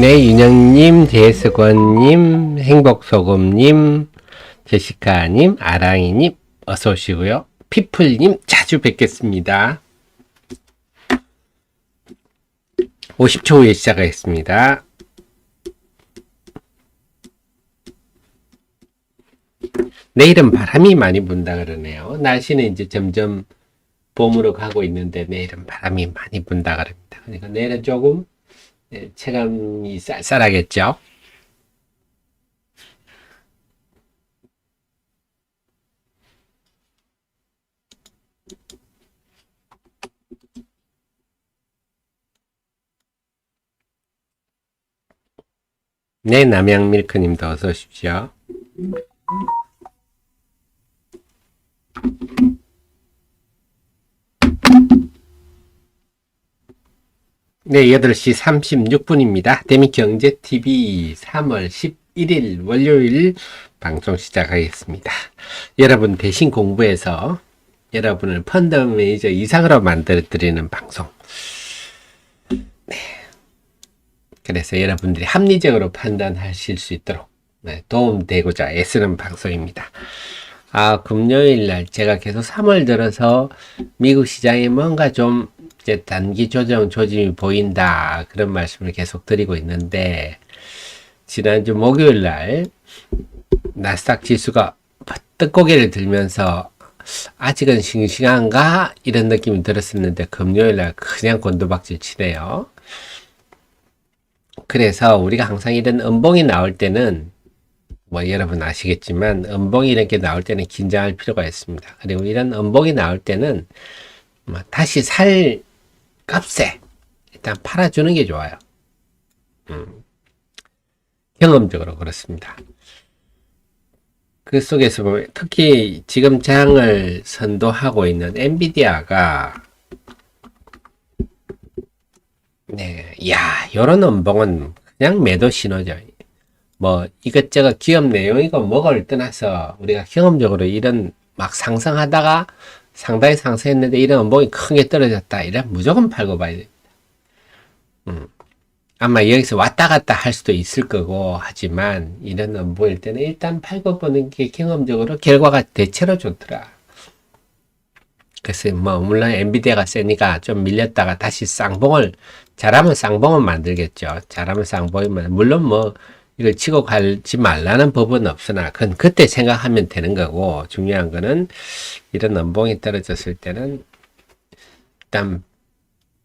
네, 윤영님, 제스권님, 행복소금님, 제시카님, 아랑이님, 어서 오시고요. 피플님, 자주 뵙겠습니다. 50초 후에 시작하겠습니다. 내일은 바람이 많이 분다 그러네요. 날씨는 이제 점점 봄으로 가고 있는데 내일은 바람이 많이 분다 그럽니다. 그러니까 내일은 조금 체감이 쌀쌀하겠죠. 네, 남양밀크님도 어서 오십시오. 네, 8시 36분입니다. 데미경제TV 3월 11일 월요일 방송 시작하겠습니다. 여러분 대신 공부해서 여러분을 펀드 매니저 이상으로 만들어 드리는 방송. 네. 그래서 여러분들이 합리적으로 판단하실 수 있도록 도움되고자 애쓰는 방송입니다. 금요일 날 제가 계속 3월 들어서 미국 시장에 뭔가 좀 이제 단기 조정 조짐이 보인다 그런 말씀을 계속 드리고 있는데, 지난주 목요일 날 나스닥 지수가 버뜩 고개를 들면서 아직은 싱싱한가 이런 느낌이 들었었는데 금요일 날 그냥 곤두박질 치네요. 그래서 우리가 항상 이런 음봉이 나올 때는 여러분 아시겠지만 음봉이 이렇게 나올 때는 긴장할 필요가 있습니다. 그리고 이런 음봉이 나올 때는 다시 살 값에 일단 팔아주는 게 좋아요. 경험적으로 그렇습니다. 그 속에서 보면 특히 지금 장을 선도하고 있는 엔비디아가 요런 음봉은 그냥 매도 신호죠. 이것저것 기업 내용이고 뭐를 떠나서 우리가 경험적으로 이런 막 상승하다가 상당히 상승했는데 이런 음봉이 크게 떨어졌다. 이런 무조건 팔고 봐야 됩니다. 아마 여기서 왔다 갔다 할 수도 있을 거고 하지만 이런 음봉일 때는 일단 팔고 보는 게 경험적으로 결과가 대체로 좋더라. 그래서 물론 엔비디아가 세니까 좀 밀렸다가 다시 쌍봉을 잘하면 쌍봉을 만들겠죠. 잘하면 쌍봉이면 물론 이걸 치고 가지 말라는 법은 없으나 그건 그때 생각하면 되는 거고, 중요한 거는 이런 음봉이 떨어졌을 때는 일단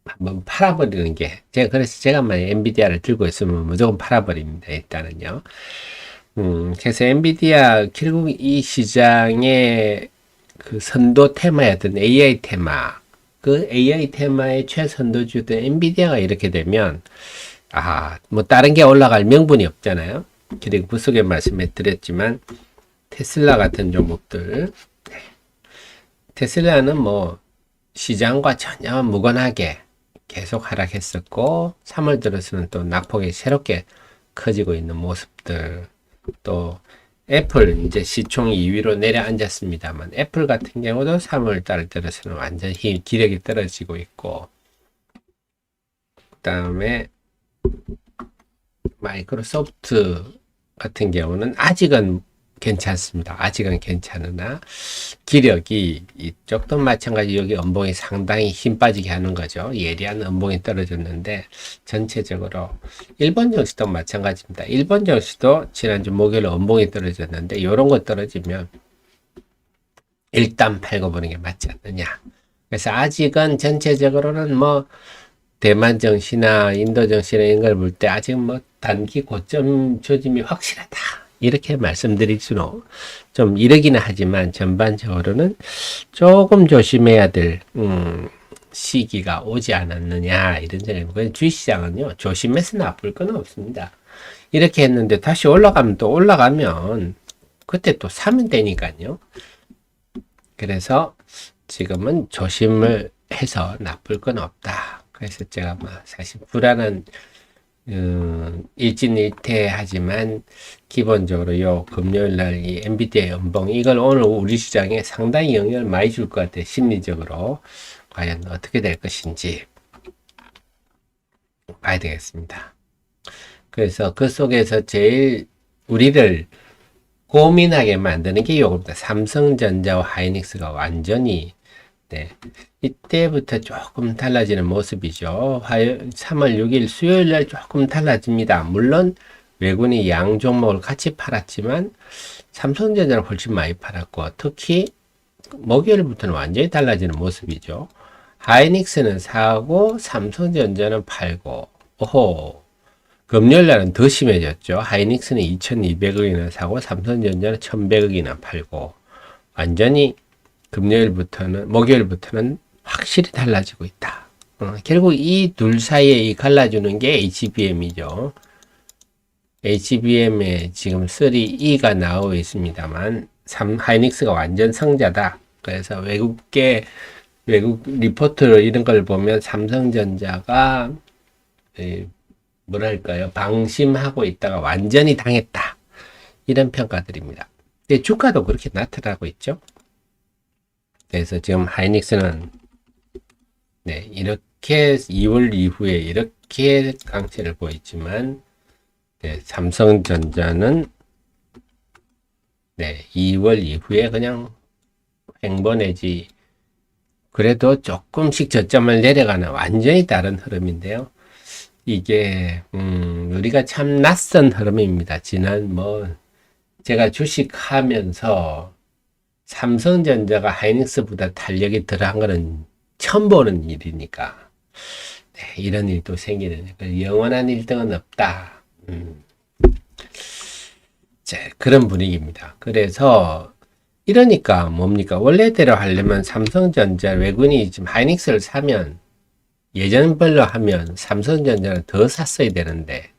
한번 팔아버리는 게, 그래서 제가 만약 엔비디아를 들고 있으면 무조건 팔아버립니다. 일단은요. 그래서 엔비디아 결국 이 시장의 그 선도 테마였던 AI 테마, 그 AI 테마의 최선도주던 엔비디아가 이렇게 되면 다른 게 올라갈 명분이 없잖아요. 그리고 부속에 말씀해 드렸지만 테슬라 같은 종목들, 테슬라는 시장과 전혀 무관하게 계속 하락했었고 3월 들어서는 또 낙폭이 새롭게 커지고 있는 모습들, 또 애플 이제 시총 2위로 내려앉았습니다만 애플 같은 경우도 3월 달 들어서는 완전히 기력이 떨어지고 있고, 그 다음에 마이크로소프트 같은 경우는 아직은 괜찮습니다. 아직은 괜찮으나 기력이 이쪽도 마찬가지 여기 음봉이 상당히 힘 빠지게 하는 거죠. 예리한 음봉이 떨어졌는데 전체적으로 일본 증시도 마찬가지입니다. 일본 증시도 지난주 목요일 음봉이 떨어졌는데 이런 거 떨어지면 일단 팔고 보는 게 맞지 않느냐. 그래서 아직은 전체적으로는 대만 증시나 인도 증시나 이런 걸 볼 때 아직 단기 고점 조짐이 확실하다 이렇게 말씀드릴 수는 좀 이르기는 하지만 전반적으로는 조금 조심해야 될 시기가 오지 않았느냐 이런 생각이고, 주식시장은요 조심해서 나쁠 건 없습니다. 이렇게 했는데 다시 올라가면 또 올라가면 그때 또 사면 되니까요. 그래서 지금은 조심을 해서 나쁠 건 없다. 그래서 제가 사실 불안한 일진일퇴하지만 기본적으로 요 금요일날 이 엔비디아의 연봉 이걸 오늘 우리 시장에 상당히 영향을 많이 줄 것 같아요. 심리적으로 과연 어떻게 될 것인지 봐야 되겠습니다. 그래서 그 속에서 제일 우리를 고민하게 만드는 게 요겁니다. 삼성전자와 하이닉스가 완전히 네, 이때부터 조금 달라지는 모습이죠. 3월 6일 수요일 날 조금 달라집니다. 물론 외국인이 양 종목을 같이 팔았지만 삼성전자를 훨씬 많이 팔았고 특히 목요일부터는 완전히 달라지는 모습이죠. 하이닉스는 사고 삼성전자는 팔고 오호 금요일 날은 더 심해졌죠. 하이닉스는 2200억이나 사고 삼성전자는 1100억이나 팔고 완전히 금요일부터는 목요일부터는 확실히 달라지고 있다. 결국 이 둘 사이에 이 갈라주는 게 HBM이죠. HBM에 지금 3E가 나오고 있습니다만 하이닉스가 완전 성자다. 그래서 외국 리포트 이런 걸 보면 삼성전자가 뭐랄까요 방심하고 있다가 완전히 당했다. 이런 평가들입니다. 근데 주가도 그렇게 나타나고 있죠. 그래서 지금 하이닉스는 네, 이렇게 2월 이후에 이렇게 강세를 보이지만 네, 삼성전자는 네, 2월 이후에 그냥 횡보 내지 그래도 조금씩 저점을 내려가는 완전히 다른 흐름인데요. 이게 우리가 참 낯선 흐름입니다. 지난 제가 주식하면서 삼성전자가 하이닉스보다 탄력이 덜한 거는 처음 보는 일이니까 네, 이런 일도 생기는 영원한 1등은 없다. 그런 분위기입니다. 그래서 이러니까 뭡니까? 원래대로 하려면 삼성전자 외국인이 지금 하이닉스를 사면 예전별로 하면 삼성전자는 더 샀어야 되는데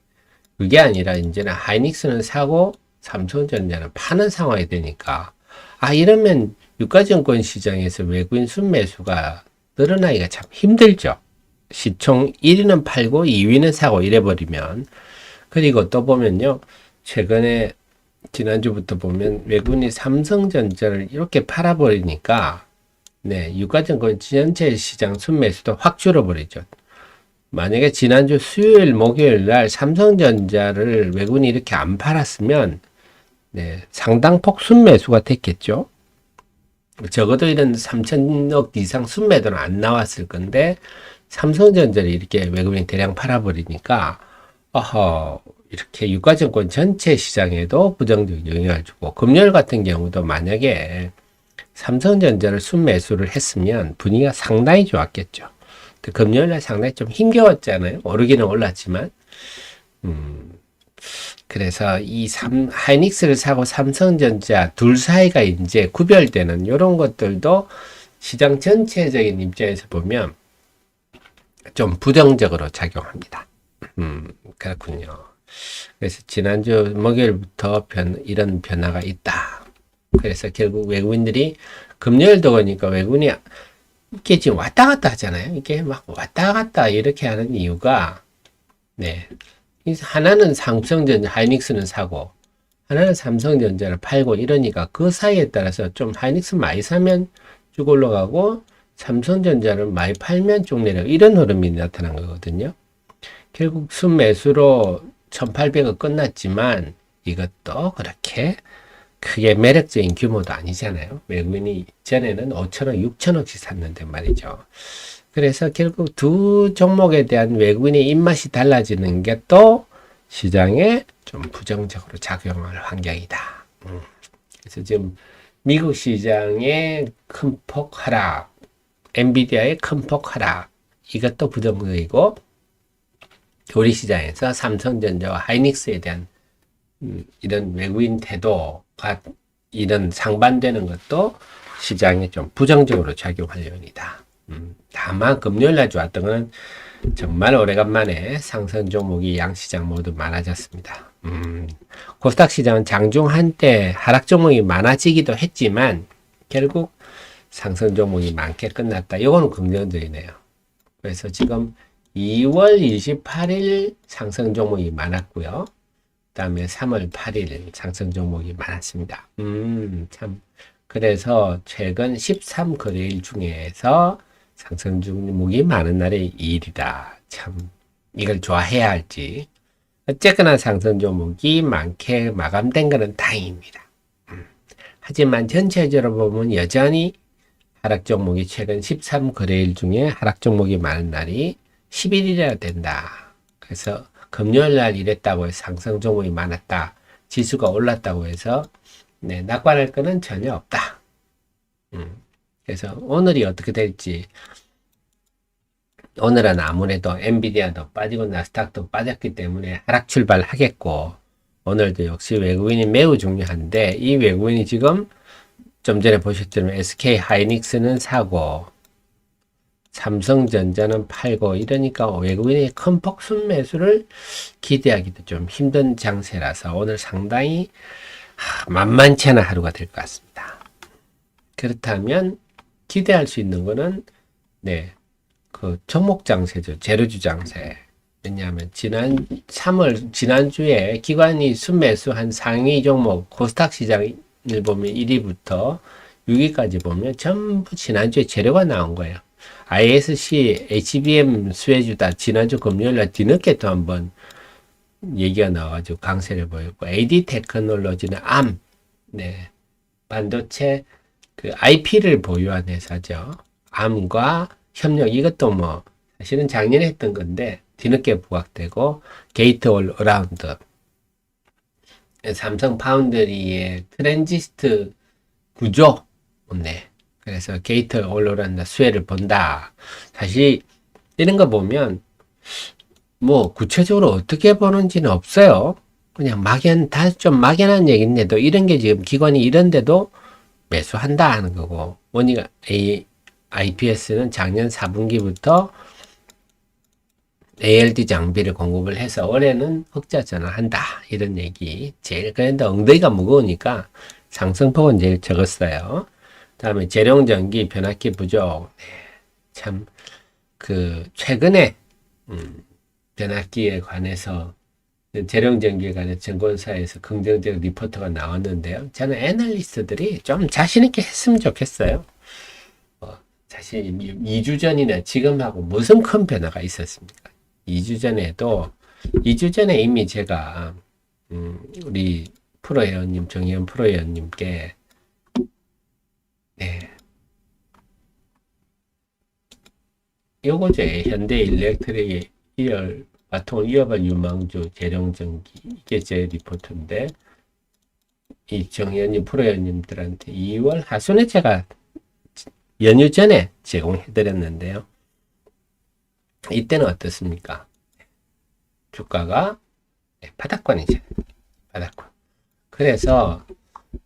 그게 아니라 이제는 하이닉스는 사고 삼성전자는 파는 상황이 되니까 이러면 유가증권 시장에서 외국인 순매수가 늘어나기가 참 힘들죠. 시총 1위는 팔고 2위는 사고 이래버리면 그리고 또 보면요. 최근에 지난주부터 보면 외국인이 삼성전자를 이렇게 팔아버리니까 네, 유가증권 전체 시장 순매수도 확 줄어버리죠. 만약에 지난주 수요일, 목요일 날 삼성전자를 외국인이 이렇게 안 팔았으면 네, 상당폭 순매수가 됐겠죠. 적어도 이런 3천억 이상 순매도는 안 나왔을 건데 삼성전자를 이렇게 외국인이 대량 팔아버리니까 이렇게 유가증권 전체 시장에도 부정적 영향을 주고 금요일 같은 경우도 만약에 삼성전자를 순매수를 했으면 분위기가 상당히 좋았겠죠. 금요일날 상당히 좀 힘겨웠잖아요. 오르기는 올랐지만 그래서 하이닉스를 사고 삼성전자 둘 사이가 이제 구별되는 이런 것들도 시장 전체적인 입장에서 보면 좀 부정적으로 작용합니다. 그렇군요. 그래서 지난주 목요일부터 이런 변화가 있다. 그래서 결국 외국인들이 금요일도 보니까 외국인이 이게 지금 왔다 갔다 하잖아요. 이게 막 왔다 갔다 이렇게 하는 이유가 네. 하나는 삼성전자 하이닉스는 사고 하나는 삼성전자를 팔고 이러니까 그 사이에 따라서 좀 하이닉스 많이 사면 쭉 올라가고 삼성전자를 많이 팔면 쭉 내려가고 이런 흐름이 나타난 거거든요. 결국 순매수로 1800은 끝났지만 이것도 그렇게 크게 매력적인 규모도 아니잖아요. 외국인이 전에는 5천억, 6천억씩 샀는데 말이죠. 그래서 결국 두 종목에 대한 외국인의 입맛이 달라지는 게 또 시장에 좀 부정적으로 작용할 환경이다. 그래서 지금 미국 시장의 큰 폭 하락, 엔비디아의 큰 폭 하락, 이것도 부정적이고 우리 시장에서 삼성전자와 하이닉스에 대한 이런 외국인 태도가 이런 상반되는 것도 시장에 좀 부정적으로 작용할 요인이다. 다만 금요일날 좋았던 것은 정말 오래간만에 상승 종목이 양시장 모두 많아졌습니다. 코스닥 시장은 장중 한때 하락 종목이 많아지기도 했지만 결국 상승 종목이 많게 끝났다. 이거는 긍정적이네요. 그래서 지금 2월 28일 상승 종목이 많았고요. 그 다음에 3월 8일 상승 종목이 많았습니다. 참. 그래서 최근 13거래일 중에서 상승 종목이 많은 날의 일이다. 참, 이걸 좋아해야 할지. 어쨌거나 상승 종목이 많게 마감된 것은 다행입니다. 하지만 전체적으로 보면 여전히 하락 종목이 최근 13거래일 중에 하락 종목이 많은 날이 10일이나 된다. 그래서 금요일 날 이랬다고 해서 상승 종목이 많았다. 지수가 올랐다고 해서 네, 낙관할 거는 전혀 없다. 그래서 오늘이 어떻게 될지, 오늘은 아무래도 엔비디아도 빠지고 나스닥도 빠졌기 때문에 하락 출발하겠고, 오늘도 역시 외국인이 매우 중요한데, 이 외국인이 지금 좀 전에 보셨지만 SK 하이닉스는 사고 삼성전자는 팔고, 이러니까 외국인이 큰 폭순 매수를 기대하기도 좀 힘든 장세라서 오늘 상당히 만만치 않은 하루가 될 것 같습니다. 그렇다면 기대할 수 있는 거는 네, 그 종목 장세죠. 재료주 장세. 왜냐하면 지난주에 기관이 순매수한 상위 종목 코스닥 시장을 보면 1위부터 6위까지 보면 전부 지난주에 재료가 나온 거예요. ISC, HBM 수혜주다. 지난주 금요일날 뒤늦게 또 한번 얘기가 나와가지고 강세를 보였고, AD 테크놀로지는 암, 네, 반도체 그 IP를 보유한 회사죠. 암과 협력, 이것도 뭐 사실은 작년에 했던 건데 뒤늦게 부각되고, 게이트 올 어라운드, 삼성 파운드리의 트랜지스트 구조, 네, 그래서 게이트 올 어라운드 수혜를 본다. 사실 이런 거 보면 뭐 구체적으로 어떻게 보는지는 없어요. 그냥 다 좀 막연한 얘기인데도 이런 게 지금 기관이 이런데도 매수한다 하는 거고, 원이가 IPS는 작년 4분기부터 ALD 장비를 공급을 해서 올해는 흑자 전환한다, 이런 얘기. 제일 그런데 엉덩이가 무거우니까 상승폭은 제일 적었어요. 다음에 재룡전기 변압기 부족. 네, 참 최근에 변압기에 관해서, 재룡전기에 관해 증권사에서 긍정적 리포트가 나왔는데요. 저는 애널리스트들이 좀 자신있게 했으면 좋겠어요. 사실 2주 전이나 지금하고 무슨 큰 변화가 있었습니까? 2주 전에 이미 제가 우리 프로회원님, 정의원 프로회원님께 네, 요거죠. 현대 일렉트릭의 1월 바통을 이어갈 유망주 재룡전기, 이게 제 리포트인데, 이 정의원님 프로회원님들한테 2월 하순에 제가 연휴 전에 제공해드렸는데요. 이때는 어떻습니까? 주가가 바닥권이죠. 바닥권. 그래서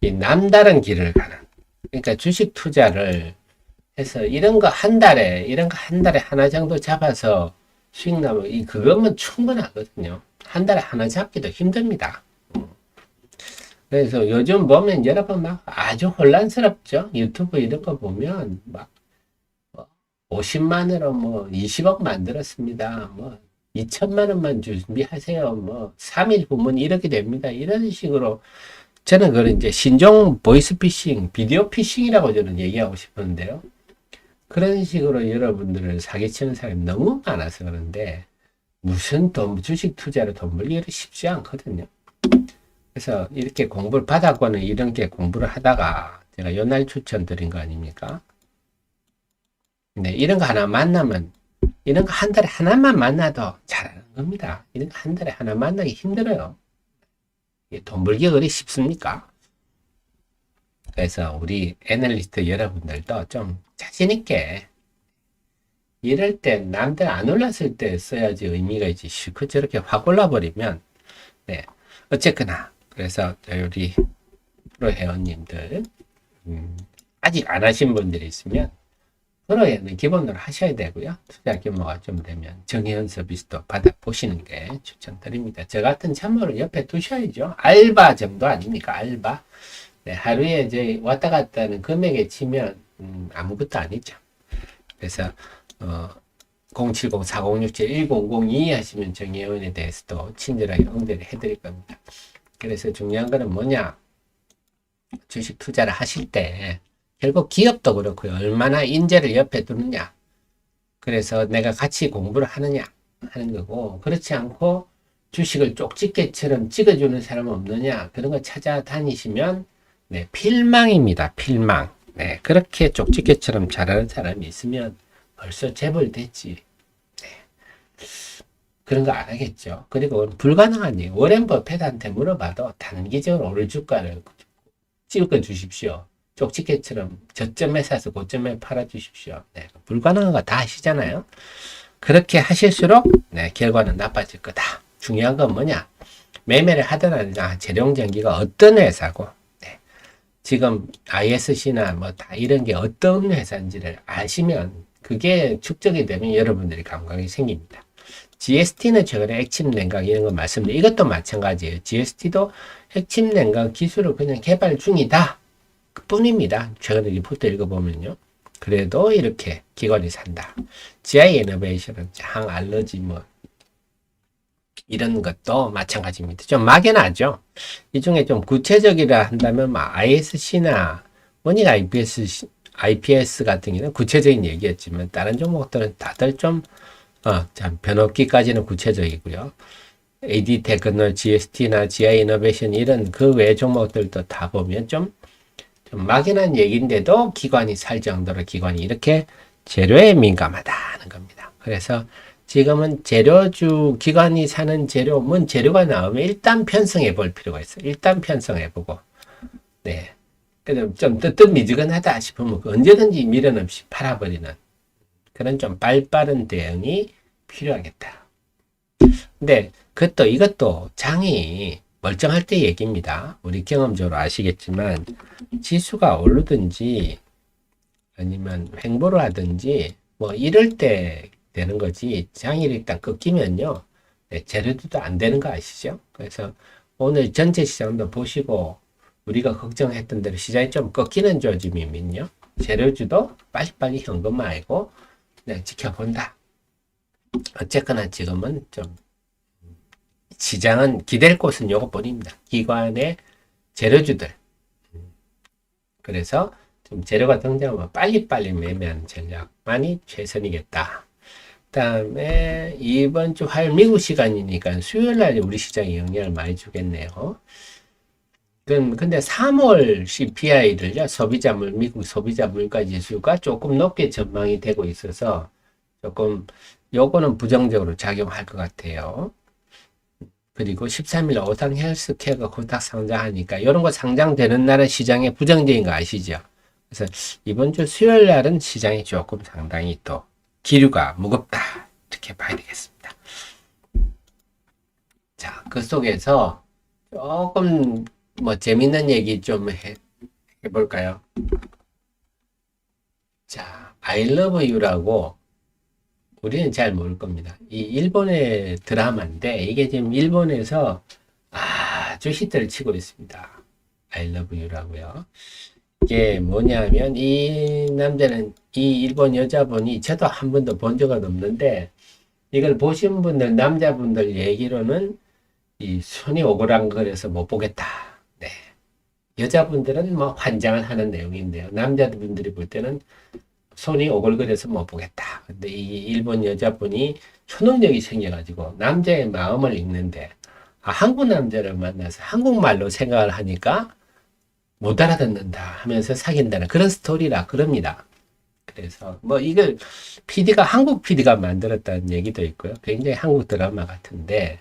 이 남다른 길을 가는, 그러니까 주식 투자를 해서 이런 거 한 달에 하나 정도 잡아서 수익 나면 그거면 충분하거든요. 한 달에 하나 잡기도 힘듭니다. 그래서 요즘 보면 여러분 막 아주 혼란스럽죠. 유튜브 이런 거 보면 막 50만으로 뭐 20억 만들었습니다. 뭐 2천만 원만 준비하세요. 뭐 3일 후면 이렇게 됩니다. 이런 식으로, 저는 그걸 이제 신종 보이스피싱, 비디오 피싱이라고 저는 얘기하고 싶은데요. 그런 식으로 여러분들을 사기치는 사람이 너무 많아서 그런데, 무슨 주식 투자로 돈 벌기가 쉽지 않거든요. 그래서 이렇게 공부를 받았고는 이런 게 공부를 하다가 제가 요날 추천드린 거 아닙니까? 네, 이런 거 하나 만나면, 이런 거 한 달에 하나만 만나도 잘하는 겁니다. 이런 거 한 달에 하나 만나기 힘들어요. 돈 벌기가 그리 쉽습니까? 그래서 우리 애널리스트 여러분들도 좀 자신있게, 이럴 때 남들 안 올랐을 때 써야지 의미가 있지, 실컷 저렇게 확 올라버리면, 네, 어쨌거나, 그래서 우리 프로 회원님들, 아직 안 하신 분들이 있으면 프로에는 기본으로 하셔야 되고요. 투자 규모가 좀 되면 정회원 서비스도 받아보시는 게 추천드립니다. 저 같은 참모를 옆에 두셔야죠. 알바 정도 아닙니까? 알바. 네, 하루에 이제 왔다 갔다 하는 금액에 치면 아무것도 아니죠. 그래서 070-4067-1002 하시면 정회원에 대해서도 친절하게 응대를 해드릴 겁니다. 그래서 중요한 거는 뭐냐? 주식 투자를 하실 때 결국 기업도 그렇고요. 얼마나 인재를 옆에 두느냐. 그래서 내가 같이 공부를 하느냐 하는 거고, 그렇지 않고 주식을 쪽집게처럼 찍어주는 사람 없느냐? 그런 거 찾아다니시면, 네, 필망입니다. 필망. 네, 그렇게 쪽집게처럼 잘하는 사람이 있으면 벌써 재벌 됐지. 네. 그런 거 안 하겠죠. 그리고 불가능한 일. 워렌 버핏한테 물어봐도 단기적으로 오를 주가를 찍어 주십시오. 쪽집게처럼 저점에 사서 고점에 팔아 주십시오. 네, 불가능한 거 다 하시잖아요. 그렇게 하실수록 네, 결과는 나빠질 거다. 중요한 건 뭐냐? 매매를 하더라도 재룡전기가 어떤 회사고, 네, 지금 ISC나 뭐 다 이런 게 어떤 회사인지를 아시면 그게 축적이 되면 여러분들이 감각이 생깁니다. GST는 최근에 핵심 냉각 이런 거 말씀드린 이것도 마찬가지예요. GST도 핵심 냉각 기술을 그냥 개발 중이다. 그 뿐입니다. 최근에 리포트 읽어보면요. 그래도 이렇게 기관이 산다. GI 이노베이션은 항알러지 뭐 이런 것도 마찬가지입니다. 좀 막연하죠. 이 중에 좀 구체적이라 한다면 ISC나 모닝 IPS 같은 경우는 구체적인 얘기였지만 다른 종목들은 다들 좀 변호기까지는 구체적이고요. AD 테크놀, GST나 GI 이노베이션 이런 그 외 종목들도 다 보면 좀 막연한 얘기인데도 기관이 살 정도로 기관이 이렇게 재료에 민감하다는 겁니다. 그래서 지금은 재료주 기관이 사는 재료, 뭔 재료가 나오면 일단 편성해 볼 필요가 있어요. 일단 편성해 보고, 네. 그래서 좀 뜨뜻미지근하다 싶으면 언제든지 미련 없이 팔아버리는 그런 좀 빠른 대응이 필요하겠다. 근데 이것도 장이 멀쩡할 때 얘기입니다. 우리 경험적으로 아시겠지만 지수가 오르든지 아니면 횡보를 하든지 뭐 이럴 때 되는 거지 장이 일단 꺾이면요. 네, 재료도 안 되는 거 아시죠? 그래서 오늘 전체 시장도 보시고 우리가 걱정했던 대로 시장이 좀 꺾이는 조짐이면요. 재료주도 빨리빨리 현금화하고 그냥 지켜본다. 어쨌거나 지금은 좀 시장은 기댈 곳은 요것뿐입니다. 기관의 재료주들. 그래서 좀 재료가 등장하면 빨리빨리 매매하는 전략만이 최선이겠다. 그 다음에 이번 주 화요일 미국 시간이니까 수요일 날 우리 시장에 영향을 많이 주겠네요. 근데 3월 CPI를요, 미국 소비자 물가 지수가 조금 높게 전망이 되고 있어서 조금 요거는 부정적으로 작용할 것 같아요. 그리고 13일 오상 헬스케어가 코스닥 상장하니까 이런 거 상장되는 날은 시장에 부정적인 거 아시죠? 그래서 이번 주 수요일 날은 시장이 조금 상당히 또 기류가 무겁다 이렇게 봐야 되겠습니다. 자, 그 속에서 조금 뭐 재밌는 얘기 좀 해볼까요? 자, I love you라고 우리는 잘 모를 겁니다. 이 일본의 드라마인데 이게 지금 일본에서 아주 히트를 치고 있습니다. I love you라고요. 이게 뭐냐면 이 남자는 이 일본 여자분이 저도 한 번도 본 적은 없는데 이걸 보신 분들 남자분들 얘기로는 이 손이 오그랑거려서 못 보겠다. 네. 여자분들은 뭐 환장을 하는 내용인데요. 남자분들이 볼 때는 손이 오글거려서 못 보겠다. 근데 이 일본 여자분이 초능력이 생겨가지고 남자의 마음을 읽는데 한국 남자를 만나서 한국말로 생각을 하니까 못 알아듣는다 하면서 사귄다는 그런 스토리라 그럽니다. 그래서 뭐 이걸 한국 PD가 만들었다는 얘기도 있고요. 굉장히 한국 드라마 같은데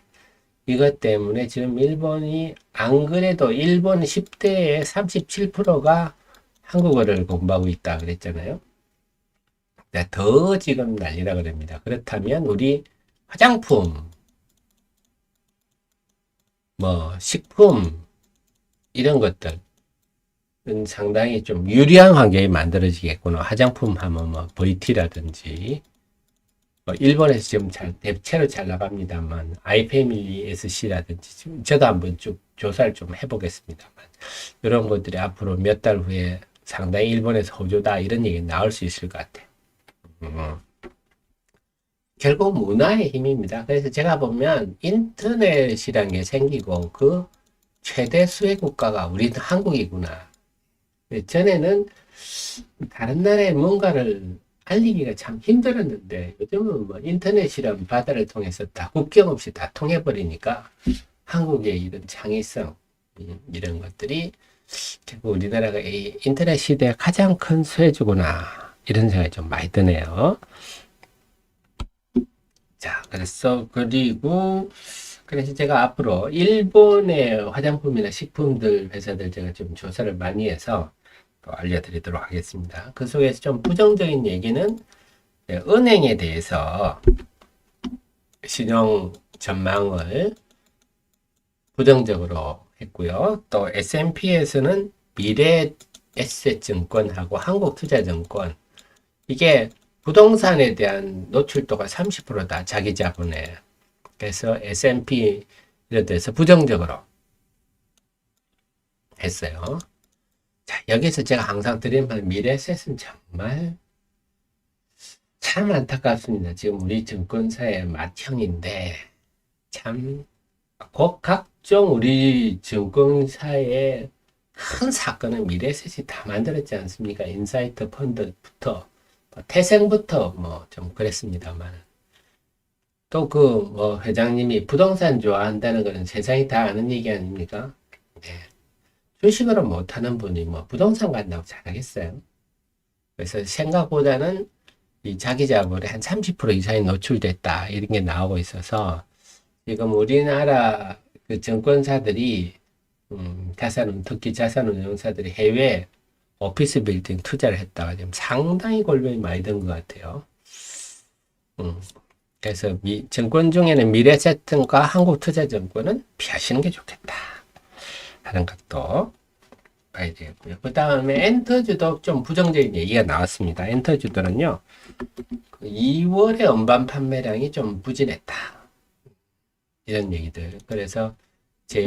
이것 때문에 지금 일본이 안 그래도 일본 10대의 37%가 한국어를 공부하고 있다 그랬잖아요. 더 지금 난리라 그럽니다. 그렇다면 우리 화장품, 뭐 식품 이런 것들은 상당히 좀 유리한 환경이 만들어지겠구나. 화장품 하면 뭐 VT라든지 일본에서 지금 대체로 잘 나갑니다만 아이패밀리 SC라든지 저도 한번 쭉 조사를 좀 해보겠습니다만 이런 것들이 앞으로 몇 달 후에 상당히 일본에서 호조다 이런 얘기 나올 수 있을 것 같아요. 결국 문화의 힘입니다. 그래서 제가 보면 인터넷이라는 게 생기고 그 최대 수혜 국가가 우리 한국이구나. 전에는 다른 나라에 뭔가를 알리기가 참 힘들었는데 요즘은 뭐 인터넷이란 바다를 통해서 다 국경 없이 다 통해버리니까 한국의 이런 창의성 이런 것들이 결국 우리나라가 이 인터넷 시대의 가장 큰 수혜주구나 이런 생각이 좀 많이 드네요. 자, 그래서 제가 앞으로 일본의 화장품이나 식품들 회사들 제가 좀 조사를 많이 해서 또 알려드리도록 하겠습니다. 그 속에서 좀 부정적인 얘기는 은행에 대해서 신용 전망을 부정적으로 했고요. 또 S&P에서는 미래에셋증권하고 한국투자증권 이게 부동산에 대한 노출도가 30%다 자기 자본에. 그래서 S&P 이런 데서 부정적으로 했어요. 자, 여기서 제가 항상 드리는 말 미래에셋은 정말 참 안타깝습니다. 지금 우리 증권사의 맏형인데 참 각종 우리 증권사의 큰 사건은 미래에셋이 다 만들었지 않습니까? 인사이트 펀드부터 태생부터 뭐 좀 그랬습니다만 또 뭐 회장님이 부동산 좋아한다는 것은 세상이 다 아는 얘기 아닙니까? 네. 주식으로 못하는 분이 뭐 부동산 간다고 잘하겠어요? 그래서 생각보다는 이 자기 자본의 한 30% 이상이 노출됐다 이런 게 나오고 있어서 지금 우리나라 그 증권사들이 특히 자산운용사들이 해외 오피스 빌딩 투자를 했다가 지금 상당히 골병이 많이 든 것 같아요. 그래서 증권 중에는 미래에셋과 한국투자증권은 피하시는 게 좋겠다 하는 것도 봐야 되겠고요. 그 다음에 엔터주도 좀 부정적인 얘기가 나왔습니다. 엔터주들은요 2월에 음반 판매량이 좀 부진했다 이런 얘기들. 그래서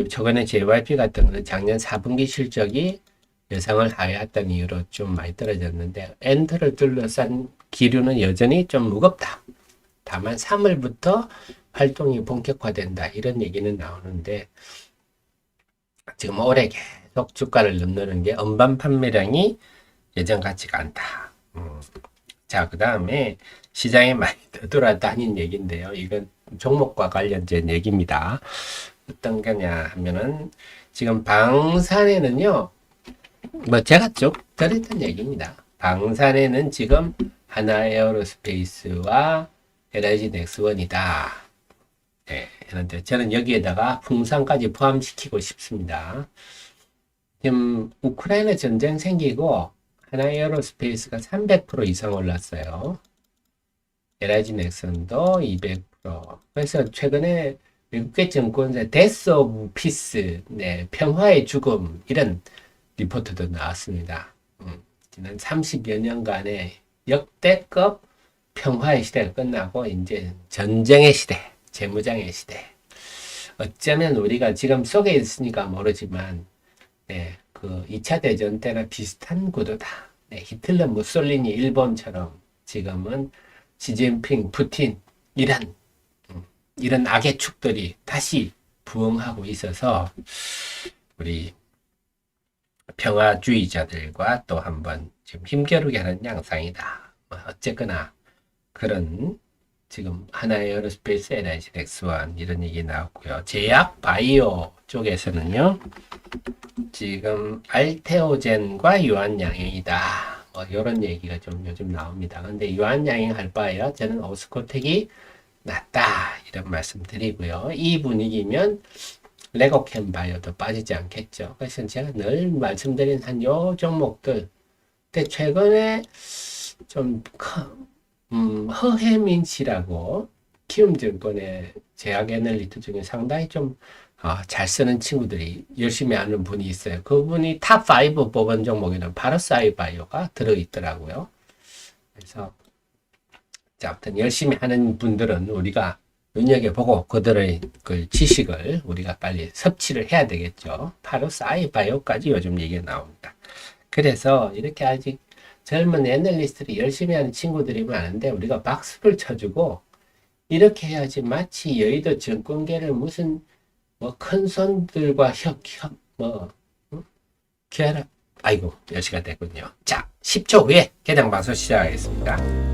저번에 JYP 같은 거는 작년 4분기 실적이 예상을 하회했던 이유로 좀 많이 떨어졌는데 엔터를 둘러싼 기류는 여전히 좀 무겁다. 다만 3월부터 활동이 본격화된다 이런 얘기는 나오는데 지금 올해 계속 주가를 넘는 게 음반 판매량이 예전 같지가 않다. 자, 그 다음에 시장에 많이 떠돌아다닌 얘기인데요. 이건 종목과 관련된 얘기입니다. 어떤 거냐 하면은 지금 방산에는요 뭐 제가 쭉 드렸던 얘기입니다. 방산에는 지금 하나에어로스페이스와 LIG 넥스원이다. 네, 그런데 저는 여기에다가 풍산까지 포함시키고 싶습니다. 지금 우크라이나 전쟁 생기고 하나에어로스페이스가 300% 이상 올랐어요. LIG 넥슨도 200%. 그래서 최근에 미국의 증권사 데스 오브 피스, 네, 평화의 죽음 이런 리포트도 나왔습니다. 지난 30여 년간의 역대급 평화의 시대가 끝나고 이제 전쟁의 시대, 재무장의 시대. 어쩌면 우리가 지금 속에 있으니까 모르지만 네, 그 2차 대전 때나 비슷한 구도다. 네, 히틀러, 무솔리니, 일본처럼 지금은 시진핑, 푸틴 이런 악의 축들이 다시 부흥하고 있어서 우리 평화주의자들과 또 한번 지금 힘겨루게 하는 양상이다. 어쨌거나 그런 지금 하나에어로스페이스, LIG 넥스원 이런 얘기 나왔고요. 제약 바이오 쪽에서는요. 지금 알테오젠과 유한양행이다. 이런 얘기가 좀 요즘 나옵니다. 근데 유한양행 할 바에야 저는 오스코텍이 낫다 이런 말씀 드리고요. 이 분위기면 레고캠 바이오도 빠지지 않겠죠. 그래서 제가 늘 말씀드린 한 요 종목들 근데 최근에 좀 허혜민 씨라고 키움증권의 제약 애널리스트 중에 상당히 좀 잘 쓰는 친구들이 열심히 하는 분이 있어요. 그분이 탑5 뽑은 종목에는 바로 사이바이오가 들어있더라고요. 그래서 아무튼 열심히 하는 분들은 우리가 눈여겨보고 그들의 그 지식을 우리가 빨리 섭취를 해야 되겠죠. 바로 사이바이오까지 요즘 얘기가 나옵니다. 그래서 이렇게 아직 젊은 애널리스트들이 열심히 하는 친구들이 많은데 우리가 박수를 쳐주고 이렇게 해야지 마치 여의도 증권계를 무슨 뭐 큰 손들과 결합 아이고 10시가 됐군요. 자 10초 후에 개장 방송 시작하겠습니다.